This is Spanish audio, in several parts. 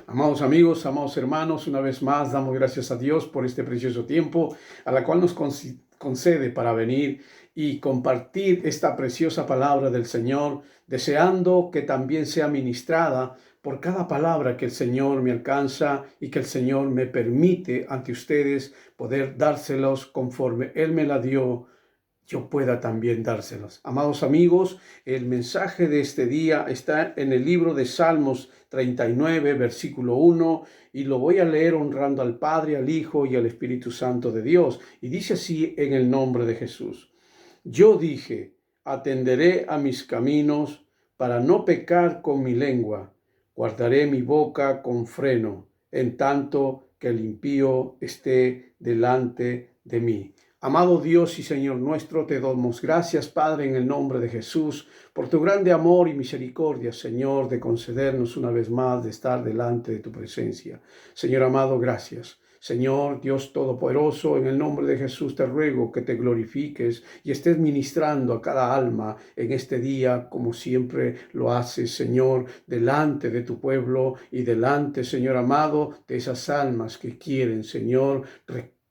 Amados amigos, amados hermanos, una vez más damos gracias a Dios por este precioso tiempo a la cual nos concede para venir y compartir esta preciosa palabra del Señor, deseando que también sea ministrada por cada palabra que el Señor me alcanza y que el Señor me permite ante ustedes poder dárselos conforme Él me la dio, yo pueda también dárselos. Amados amigos, el mensaje de este día está en el libro de Salmos 39, versículo 1, y lo voy a leer honrando al Padre, al Hijo y al Espíritu Santo de Dios. Y dice así en el nombre de Jesús. Yo dije, atenderé a mis caminos para no pecar con mi lengua. Guardaré mi boca con freno, en tanto que el impío esté delante de mí. Amado Dios y Señor nuestro, te damos gracias, Padre, en el nombre de Jesús, por tu grande amor y misericordia, Señor, de concedernos una vez más de estar delante de tu presencia. Señor amado, gracias. Señor Dios Todopoderoso, en el nombre de Jesús te ruego que te glorifiques y estés ministrando a cada alma en este día, como siempre lo haces, Señor, delante de tu pueblo y delante, Señor amado, de esas almas que quieren, Señor,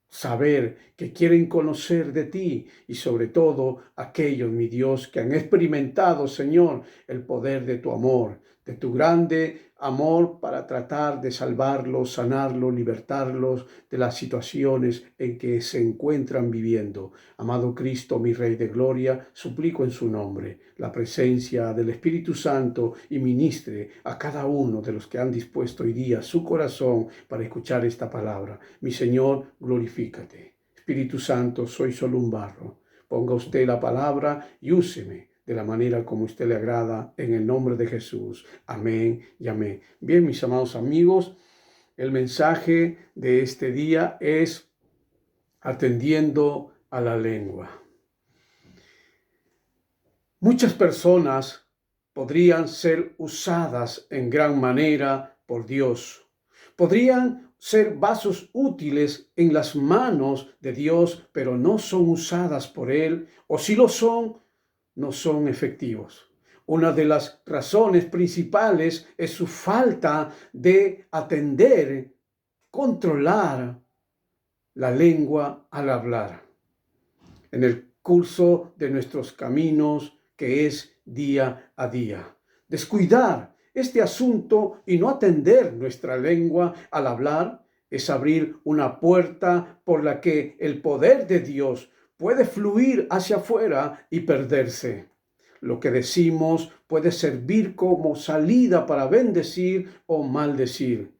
saber, que quieren conocer de ti y sobre todo aquellos, mi Dios, que han experimentado, Señor, el poder de tu amor, de tu grande amor para tratar de salvarlos, sanarlos, libertarlos de las situaciones en que se encuentran viviendo. Amado Cristo, mi Rey de Gloria, suplico en su nombre la presencia del Espíritu Santo y ministre a cada uno de los que han dispuesto hoy día su corazón para escuchar esta palabra. Mi Señor, glorifícate. Espíritu Santo, soy solo un barro. Ponga usted la palabra y úseme de la manera como a usted le agrada, en el nombre de Jesús. Amén y amén. Bien, mis amados amigos, el mensaje de este día es atendiendo a la lengua. Muchas personas podrían ser usadas en gran manera por Dios. Podrían ser vasos útiles en las manos de Dios, pero no son usadas por Él, o si lo son, no son efectivos. Una de las razones principales es su falta de atender, controlar la lengua al hablar. En el curso de nuestros caminos, que es día a día. Descuidar este asunto y no atender nuestra lengua al hablar es abrir una puerta por la que el poder de Dios puede fluir hacia afuera y perderse. Lo que decimos puede servir como salida para bendecir o maldecir.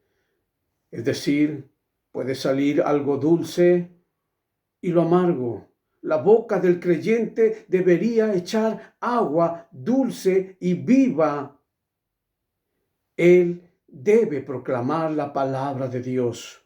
Es decir, puede salir algo dulce y lo amargo. La boca del creyente debería echar agua dulce y viva. Él debe proclamar la palabra de Dios.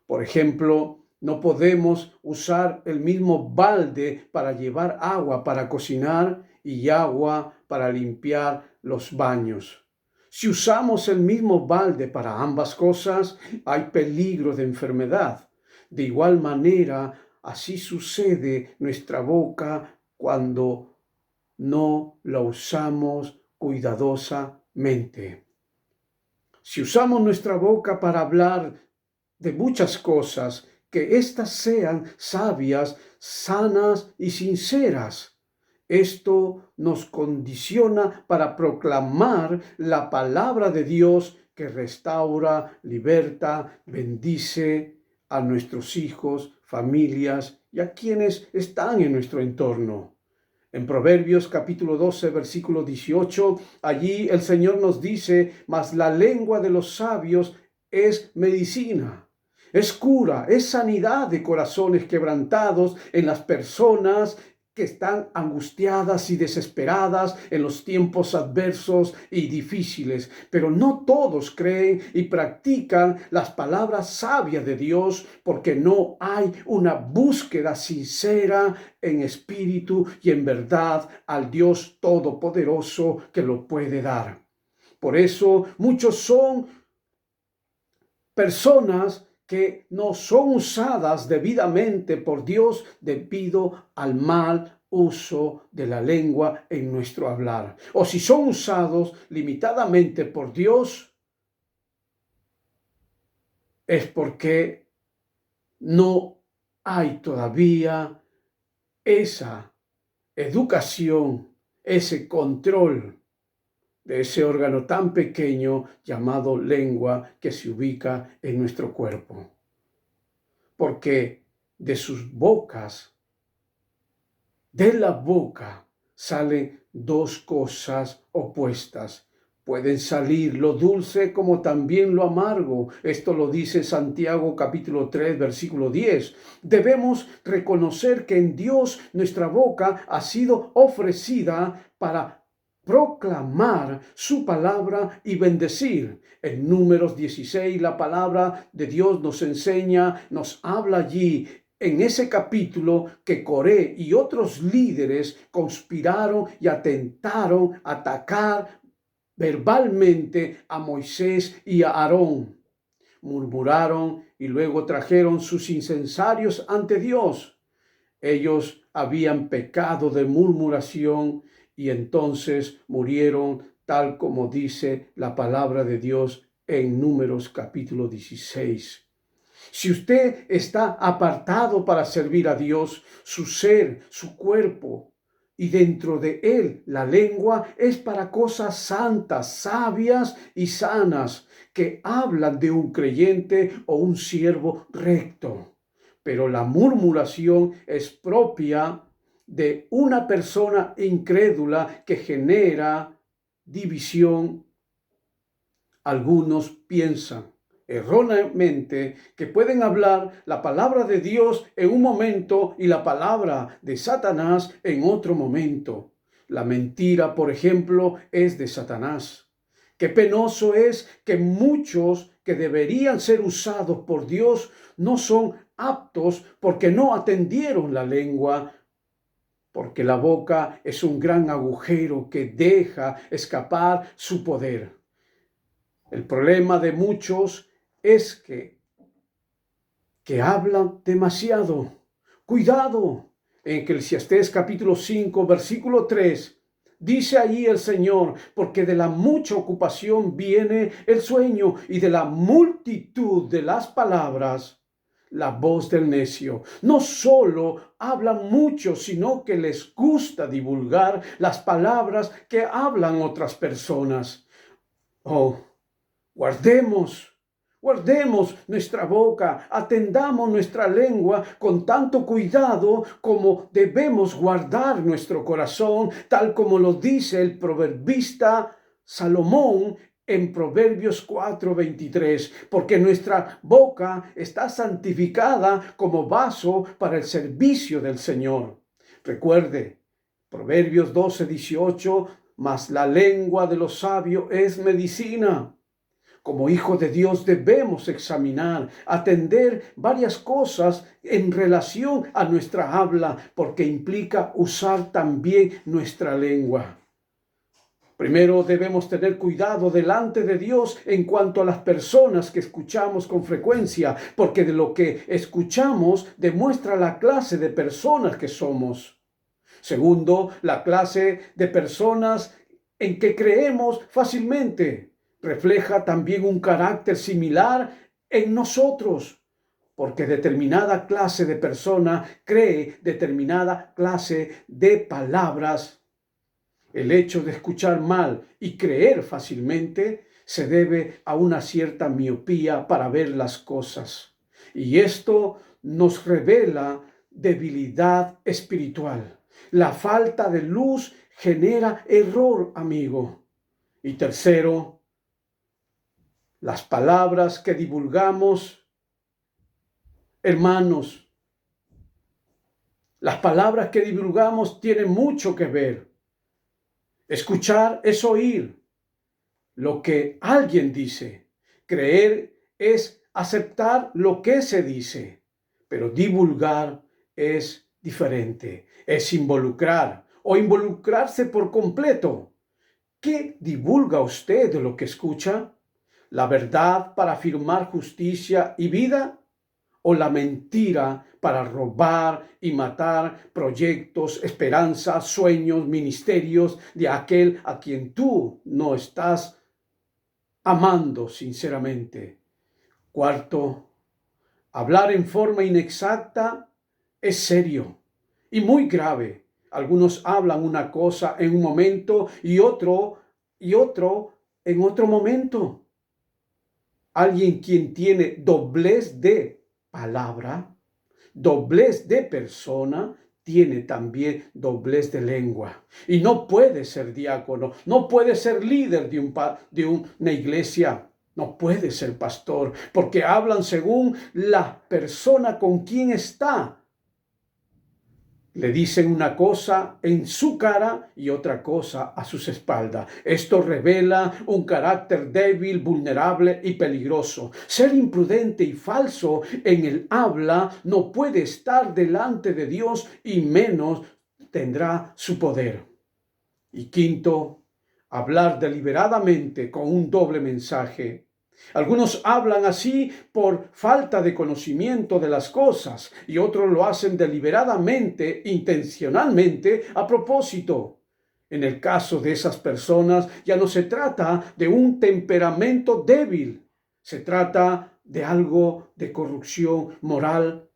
Por ejemplo, no podemos usar el mismo balde para llevar agua para cocinar y agua para limpiar los baños. Si usamos el mismo balde para ambas cosas, hay peligro de enfermedad. De igual manera, así sucede nuestra boca cuando no la usamos cuidadosamente. Si usamos nuestra boca para hablar de muchas cosas, que éstas sean sabias, sanas y sinceras. Esto nos condiciona para proclamar la palabra de Dios que restaura, liberta, bendice a nuestros hijos, familias y a quienes están en nuestro entorno. En Proverbios capítulo 12, versículo 18, allí el Señor nos dice, mas la lengua de los sabios es medicina. Es cura, es sanidad de corazones quebrantados en las personas que están angustiadas y desesperadas en los tiempos adversos y difíciles. Pero no todos creen y practican las palabras sabias de Dios porque no hay una búsqueda sincera en espíritu y en verdad al Dios Todopoderoso que lo puede dar. Por eso muchos son personas que no son usadas debidamente por Dios debido al mal uso de la lengua en nuestro hablar. O si son usados limitadamente por Dios, es porque no hay todavía esa educación, ese control de ese órgano tan pequeño llamado lengua que se ubica en nuestro cuerpo. Porque de sus bocas, de la boca, salen dos cosas opuestas. Pueden salir lo dulce como también lo amargo. Esto lo dice Santiago capítulo 3, versículo 10. Debemos reconocer que en Dios nuestra boca ha sido ofrecida para proclamar su palabra y bendecir. En Números 16 la palabra de Dios nos enseña, nos habla allí en ese capítulo que Coré y otros líderes conspiraron y atentaron a atacar verbalmente a Moisés y a Aarón. Murmuraron y luego trajeron sus incensarios ante Dios. Ellos habían pecado de murmuración y entonces murieron, tal como dice la palabra de Dios en Números capítulo 16. Si usted está apartado para servir a Dios, su ser, su cuerpo, y dentro de él la lengua es para cosas santas, sabias y sanas, que hablan de un creyente o un siervo recto. Pero la murmuración es propia de una persona incrédula que genera división. Algunos piensan erróneamente que pueden hablar la palabra de Dios en un momento y la palabra de Satanás en otro momento. La mentira, por ejemplo, es de Satanás. Qué penoso es que muchos que deberían ser usados por Dios no son aptos porque no atendieron la lengua, porque la boca es un gran agujero que deja escapar su poder. El problema de muchos es que hablan demasiado. Cuidado. En Eclesiastés capítulo 5, versículo 3, dice allí el Señor, porque de la mucha ocupación viene el sueño y de la multitud de las palabras, la voz del necio. No solo hablan mucho, sino que les gusta divulgar las palabras que hablan otras personas. Oh, Guardemos nuestra boca, atendamos nuestra lengua con tanto cuidado como debemos guardar nuestro corazón, tal como lo dice el proverbista Salomón en Proverbios 4:23, porque nuestra boca está santificada como vaso para el servicio del Señor. Recuerde, Proverbios 12:18, mas la lengua de los sabios es medicina. Como hijos de Dios debemos examinar, atender varias cosas en relación a nuestra habla, porque implica usar también nuestra lengua. Primero debemos tener cuidado delante de Dios en cuanto a las personas que escuchamos con frecuencia, porque de lo que escuchamos demuestra la clase de personas que somos. Segundo, la clase de personas en que creemos fácilmente refleja también un carácter similar en nosotros, porque determinada clase de persona cree determinada clase de palabras. El hecho de escuchar mal y creer fácilmente se debe a una cierta miopía para ver las cosas. Y esto nos revela debilidad espiritual. La falta de luz genera error, amigo. Y tercero, las palabras que divulgamos, hermanos, las palabras que divulgamos tienen mucho que ver. Escuchar es oír lo que alguien dice. Creer es aceptar lo que se dice. Pero divulgar es diferente. Es involucrar o involucrarse por completo. ¿Qué divulga usted de lo que escucha? ¿La verdad para afirmar justicia y vida? ¿O la mentira para robar y matar proyectos, esperanzas, sueños, ministerios de aquel a quien tú no estás amando sinceramente? Cuarto, hablar en forma inexacta es serio y muy grave. Algunos hablan una cosa en un momento y otro en otro momento. Alguien quien tiene doblez de palabra, doblez de persona, tiene también doblez de lengua. Y no puede ser diácono, no puede ser líder de una iglesia, no puede ser pastor, porque hablan según la persona con quien está. Le dicen una cosa en su cara y otra cosa a sus espaldas. Esto revela un carácter débil, vulnerable y peligroso. Ser imprudente y falso en el habla no puede estar delante de Dios y menos tendrá su poder. Y quinto, hablar deliberadamente con un doble mensaje. Algunos hablan así por falta de conocimiento de las cosas y otros lo hacen deliberadamente, intencionalmente, a propósito. En el caso de esas personas ya no se trata de un temperamento débil, se trata de algo de corrupción moral.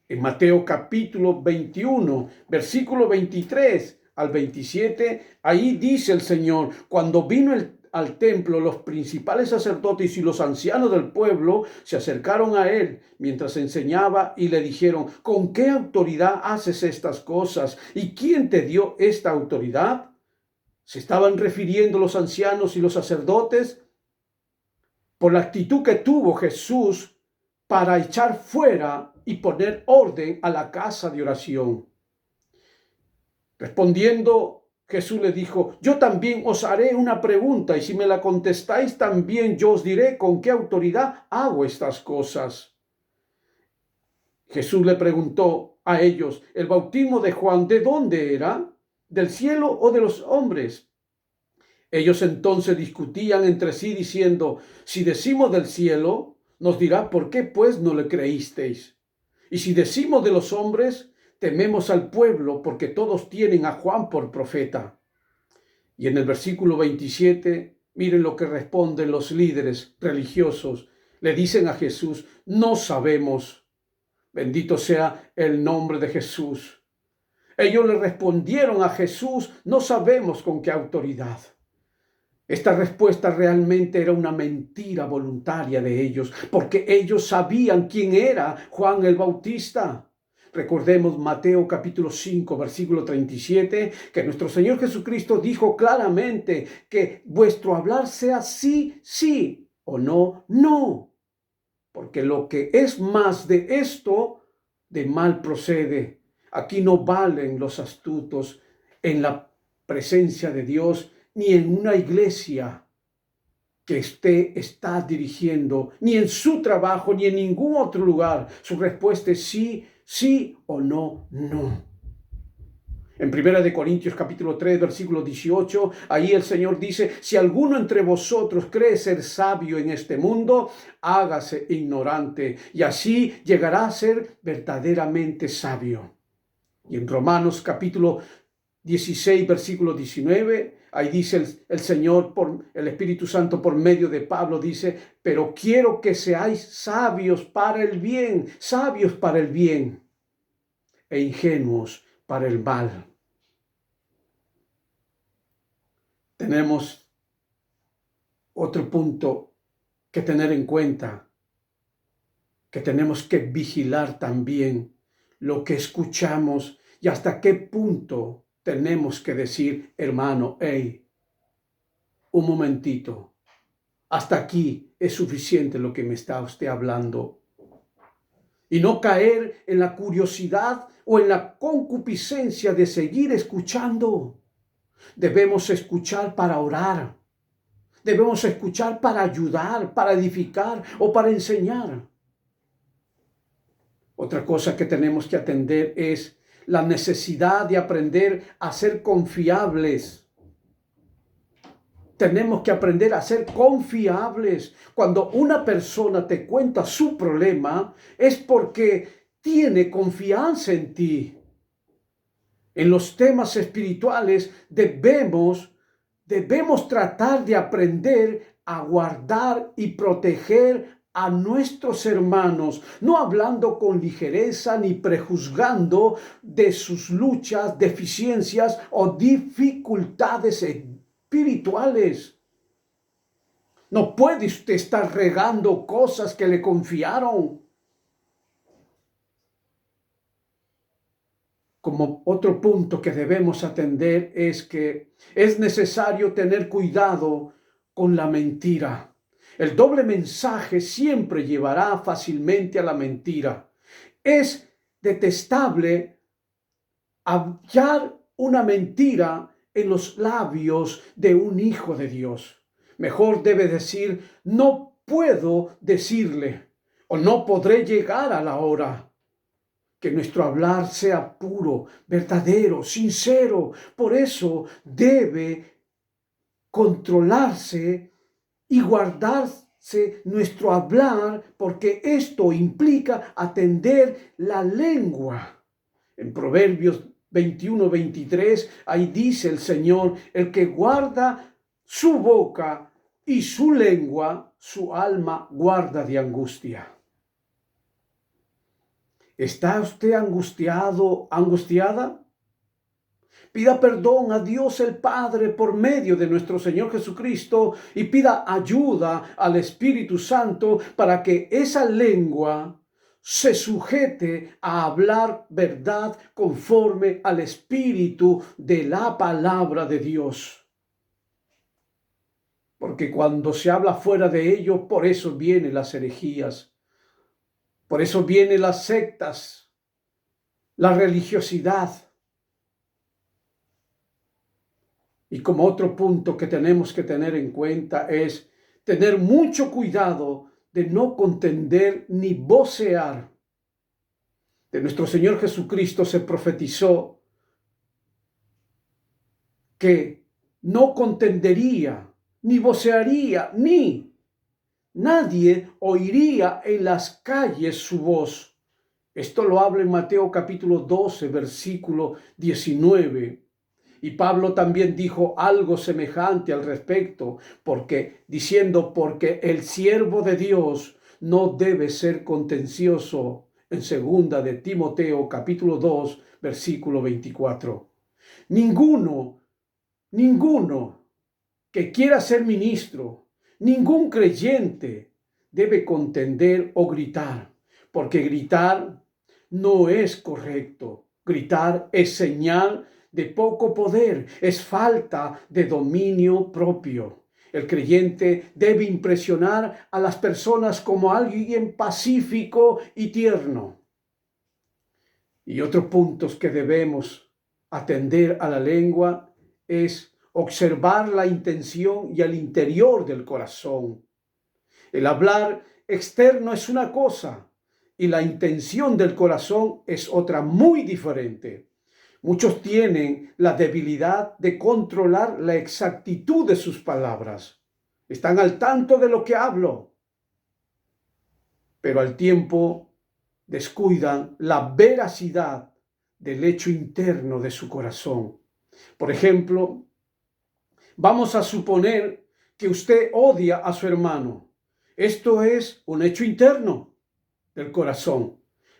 En Mateo capítulo 21, versículo 23 al 27, ahí dice el Señor: cuando vino al templo, los principales sacerdotes y los ancianos del pueblo se acercaron a él mientras enseñaba y le dijeron: ¿con qué autoridad haces estas cosas? ¿Y quién te dio esta autoridad? ¿Se estaban refiriendo los ancianos y los sacerdotes por la actitud que tuvo Jesús para echar fuera y poner orden a la casa de oración? Respondiendo, Jesús le dijo: yo también os haré una pregunta, y si me la contestáis, también yo os diré con qué autoridad hago estas cosas. Jesús le preguntó a ellos: ¿el bautismo de Juan de dónde era? ¿Del cielo o de los hombres? Ellos entonces discutían entre sí diciendo: si decimos del cielo, nos dirá por qué pues no le creísteis. Y si decimos de los hombres, tememos al pueblo porque todos tienen a Juan por profeta. Y en el versículo 27, miren lo que responden los líderes religiosos. Le dicen a Jesús: no sabemos. Bendito sea el nombre de Jesús. Ellos le respondieron a Jesús: no sabemos con qué autoridad. Esta respuesta realmente era una mentira voluntaria de ellos, porque ellos sabían quién era Juan el Bautista. Recordemos Mateo capítulo 5, versículo 37, que nuestro Señor Jesucristo dijo claramente que vuestro hablar sea sí, sí, o no, no. Porque lo que es más de esto, de mal procede. Aquí no valen los astutos en la presencia de Dios, ni en una iglesia que está dirigiendo, ni en su trabajo, ni en ningún otro lugar. Su respuesta es sí, sí o no, no. En 1 Corintios capítulo 3, versículo 18, ahí el Señor dice: si alguno entre vosotros cree ser sabio en este mundo, hágase ignorante, y así llegará a ser verdaderamente sabio. Y en Romanos capítulo 16, versículo 19, ahí dice el Señor, por el Espíritu Santo, por medio de Pablo, dice: pero quiero que seáis sabios para el bien e ingenuos para el mal. Tenemos otro punto que tener en cuenta, que tenemos que vigilar también lo que escuchamos y hasta qué punto tenemos que decir: hermano, hey, un momentito, hasta aquí es suficiente lo que me está usted hablando. Y no caer en la curiosidad o en la concupiscencia de seguir escuchando. Debemos escuchar para orar. Debemos escuchar para ayudar, para edificar o para enseñar. Otra cosa que tenemos que atender es la necesidad de aprender a ser confiables. Tenemos que aprender a ser confiables. Cuando una persona te cuenta su problema, es porque tiene confianza en ti. En los temas espirituales debemos tratar de aprender a guardar y proteger a nuestros hermanos, no hablando con ligereza ni prejuzgando de sus luchas, deficiencias o dificultades espirituales. No puede usted estar regando cosas que le confiaron. Como otro punto que debemos atender es que es necesario tener cuidado con la mentira. El doble mensaje siempre llevará fácilmente a la mentira. Es detestable hallar una mentira en los labios de un hijo de Dios. Mejor debe decir, no puedo decirle, o no podré llegar a la hora. Que nuestro hablar sea puro, verdadero, sincero. Por eso debe controlarse y guardarse nuestro hablar, porque esto implica atender la lengua. En Proverbios 21-23, ahí dice el Señor, el que guarda su boca y su lengua, su alma guarda de angustia. ¿Está usted angustiado, angustiada? Pida perdón a Dios el Padre por medio de nuestro Señor Jesucristo y pida ayuda al Espíritu Santo para que esa lengua se sujete a hablar verdad conforme al Espíritu de la palabra de Dios. Porque cuando se habla fuera de ello, por eso vienen las herejías. Por eso vienen las sectas, la religiosidad. Y como otro punto que tenemos que tener en cuenta es tener mucho cuidado de no contender ni vocear. De nuestro Señor Jesucristo se profetizó que no contendería, ni vocearía, ni nadie oiría en las calles su voz. Esto lo habla en Mateo capítulo 12, versículo 19. Y Pablo también dijo algo semejante al respecto, porque el siervo de Dios no debe ser contencioso, en segunda de Timoteo capítulo 2, versículo 24. Ninguno que quiera ser ministro, ningún creyente debe contender o gritar, porque gritar no es correcto. Gritar es señal de poco poder, es falta de dominio propio. El creyente debe impresionar a las personas como alguien pacífico y tierno. Y otros puntos que debemos atender a la lengua es observar la intención y el interior del corazón. El hablar externo es una cosa y la intención del corazón es otra muy diferente. Muchos tienen la debilidad de controlar la exactitud de sus palabras. Están al tanto de lo que hablo, pero al tiempo descuidan la veracidad del hecho interno de su corazón. Por ejemplo, vamos a suponer que usted odia a su hermano. Esto es un hecho interno del corazón.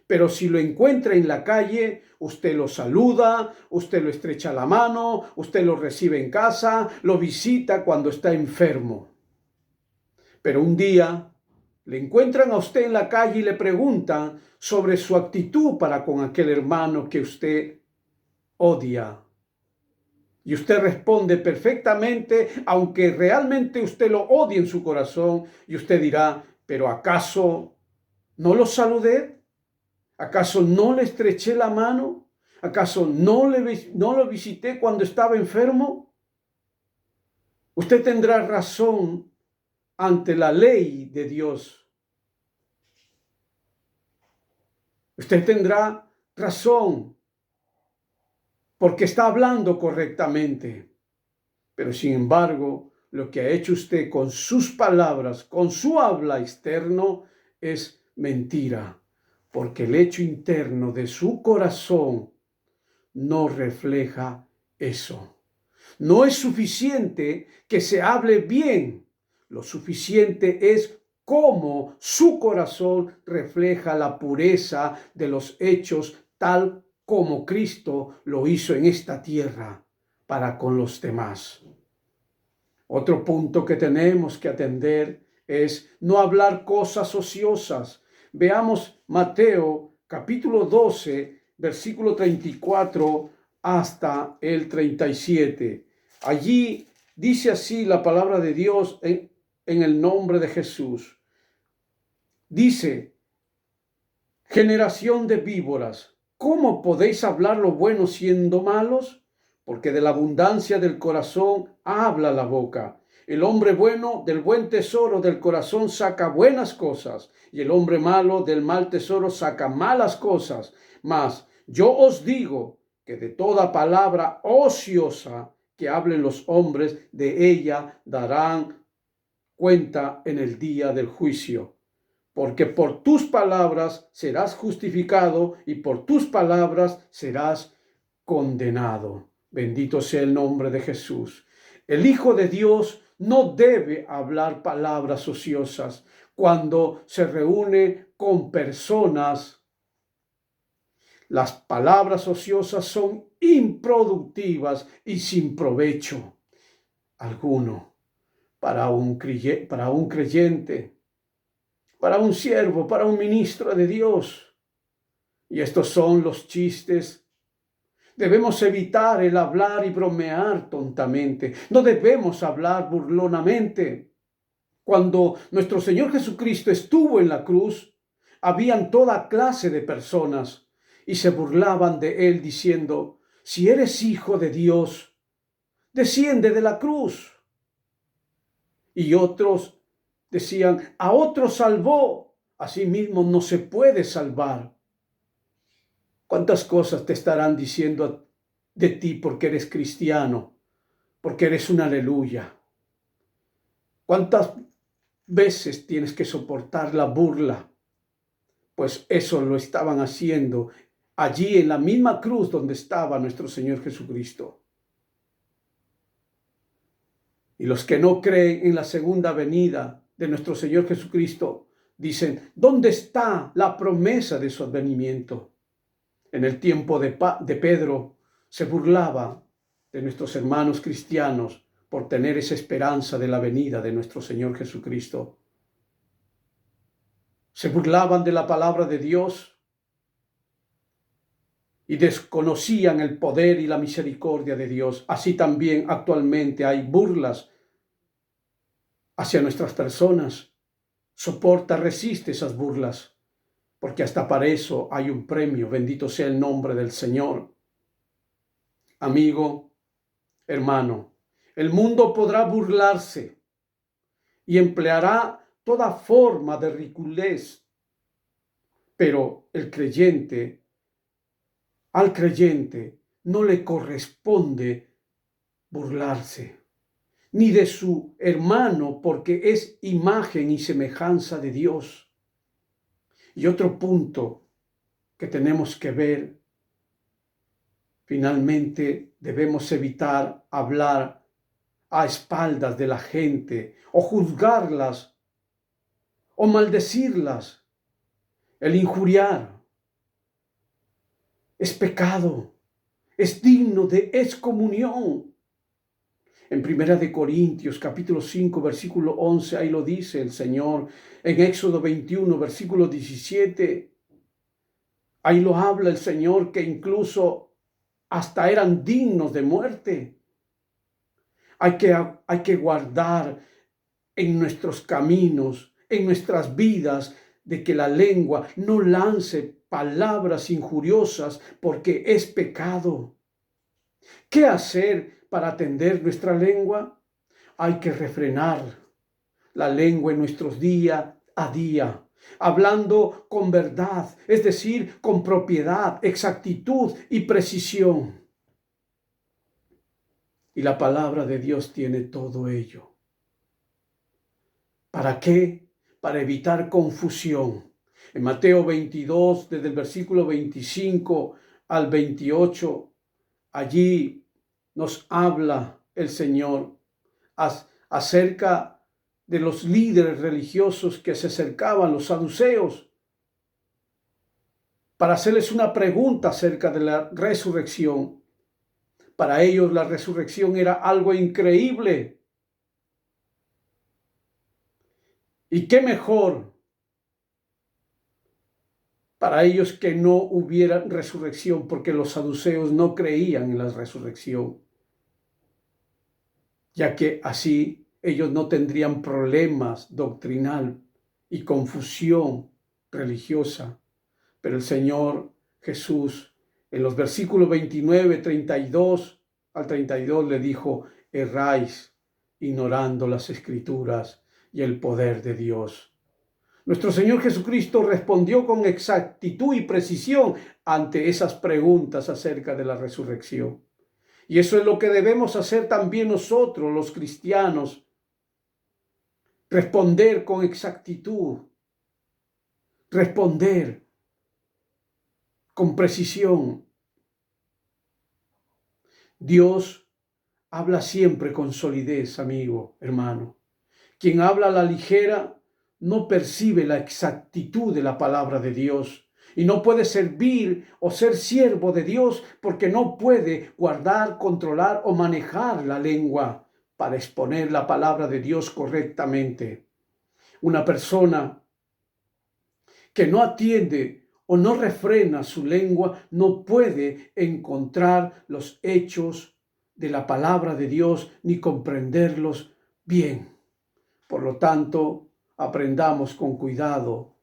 Pero si lo encuentra en la calle, usted lo saluda, usted lo estrecha la mano, usted lo recibe en casa, lo visita cuando está enfermo. Pero un día le encuentran a usted en la calle y le preguntan sobre su actitud para con aquel hermano que usted odia. Y usted responde perfectamente, aunque realmente usted lo odie en su corazón, y usted dirá, ¿pero acaso no lo saludé? ¿Acaso no le estreché la mano? ¿Acaso no lo visité cuando estaba enfermo? Usted tendrá razón ante la ley de Dios. Usted tendrá razón porque está hablando correctamente. Pero sin embargo, lo que ha hecho usted con sus palabras, con su habla externo, es mentira. Porque el hecho interno de su corazón no refleja eso. No es suficiente que se hable bien. Lo suficiente es cómo su corazón refleja la pureza de los hechos tal como Cristo lo hizo en esta tierra para con los demás. Otro punto que tenemos que atender es no hablar cosas ociosas. Veamos Mateo capítulo 12, versículo 34 hasta el 37. Allí dice así la palabra de Dios en el nombre de Jesús. Dice: generación de víboras, ¿cómo podéis hablar lo bueno siendo malos? Porque de la abundancia del corazón habla la boca. El hombre bueno del buen tesoro del corazón saca buenas cosas, y el hombre malo del mal tesoro saca malas cosas. Mas yo os digo que de toda palabra ociosa que hablen los hombres, de ella darán cuenta en el día del juicio. Porque por tus palabras serás justificado y por tus palabras serás condenado. Bendito sea el nombre de Jesús. El Hijo de Dios no debe hablar palabras ociosas cuando se reúne con personas. Las palabras ociosas son improductivas y sin provecho alguno para un creyente, para un siervo, para un ministro de Dios. Y estos son los chistes. Debemos evitar el hablar y bromear tontamente. No debemos hablar burlonamente. Cuando nuestro Señor Jesucristo estuvo en la cruz, habían toda clase de personas y se burlaban de él diciendo: si eres hijo de Dios, desciende de la cruz. Y otros decían: a otros salvó, a sí mismo no se puede salvar. ¿Cuántas cosas te estarán diciendo de ti porque eres cristiano, porque eres un aleluya? ¿Cuántas veces tienes que soportar la burla? Pues eso lo estaban haciendo allí en la misma cruz donde estaba nuestro Señor Jesucristo. Y los que no creen en la segunda venida de nuestro Señor Jesucristo dicen: ¿dónde está la promesa de su advenimiento? En el tiempo de Pedro se burlaba de nuestros hermanos cristianos por tener esa esperanza de la venida de nuestro Señor Jesucristo. Se burlaban de la palabra de Dios y desconocían el poder y la misericordia de Dios. Así también actualmente hay burlas hacia nuestras personas. Soporta, resiste esas burlas, porque hasta para eso hay un premio. Bendito sea el nombre del Señor. Amigo, hermano, el mundo podrá burlarse y empleará toda forma de ridiculez, pero al creyente no le corresponde burlarse, ni de su hermano, porque es imagen y semejanza de Dios. Y otro punto que tenemos que ver: finalmente debemos evitar hablar a espaldas de la gente o juzgarlas o maldecirlas. El injuriar es pecado, es digno de excomunión. En Primera de Corintios capítulo 5 versículo 11, ahí lo dice el Señor. En Éxodo 21 versículo 17, ahí lo habla el Señor, que incluso hasta eran dignos de muerte. Hay que guardar en nuestros caminos, en nuestras vidas, de que la lengua no lance palabras injuriosas, porque es pecado. ¿Qué hacer para atender nuestra lengua? Hay que refrenar la lengua en nuestros día a día, hablando con verdad, es decir, con propiedad, exactitud y precisión. Y la palabra de Dios tiene todo ello. ¿Para qué? Para evitar confusión. En Mateo 22, desde el versículo 25 al 28, allí nos habla el Señor acerca de los líderes religiosos que se acercaban, los saduceos, para hacerles una pregunta acerca de la resurrección. Para ellos la resurrección era algo increíble. ¿Y qué mejor para ellos que no hubiera resurrección? Porque los saduceos no creían en la resurrección, ya que así ellos no tendrían problemas doctrinal y confusión religiosa. Pero el Señor Jesús, en los versículos 29, 32 al 32, le dijo: erráis ignorando las Escrituras y el poder de Dios. Nuestro Señor Jesucristo respondió con exactitud y precisión ante esas preguntas acerca de la resurrección. Y eso es lo que debemos hacer también nosotros, los cristianos. Responder con exactitud. Responder con precisión. Dios habla siempre con solidez, amigo, hermano. Quien habla a la ligera no percibe la exactitud de la palabra de Dios y no puede servir o ser siervo de Dios porque no puede guardar, controlar o manejar la lengua para exponer la palabra de Dios correctamente. Una persona que no atiende o no refrena su lengua no puede encontrar los hechos de la palabra de Dios ni comprenderlos bien. Por lo tanto, aprendamos con cuidado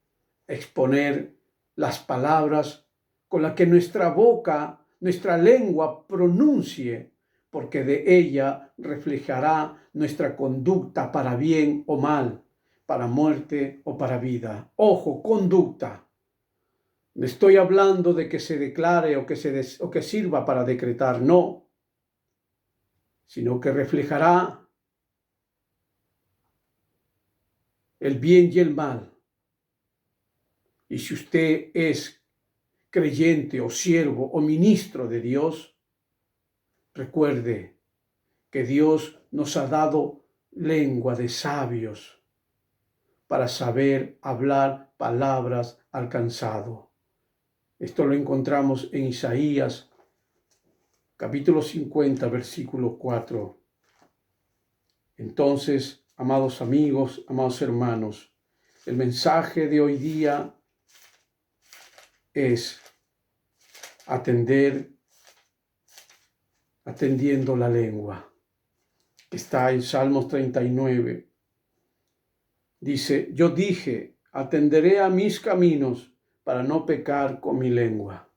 a exponer las palabras con las que nuestra boca, nuestra lengua pronuncie, porque de ella reflejará nuestra conducta para bien o mal, para muerte o para vida. Ojo, conducta. No estoy hablando de que se declare o que sirva para decretar, no, sino que reflejará el bien y el mal. Y si usted es creyente o siervo o ministro de Dios, recuerde que Dios nos ha dado lengua de sabios para saber hablar palabras al cansado. Esto lo encontramos en Isaías, capítulo 50, versículo 4. Entonces, amados amigos, amados hermanos, el mensaje de hoy día es atendiendo la lengua, que está en Salmos 39. Dice: yo dije, atenderé a mis caminos para no pecar con mi lengua.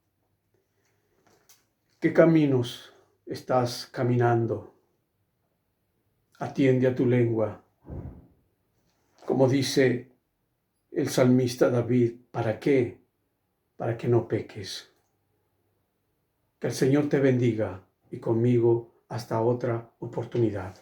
¿Qué caminos estás caminando? Atiende a tu lengua. Como dice el salmista David, ¿para qué? Para que no peques. Que el Señor te bendiga y conmigo hasta otra oportunidad.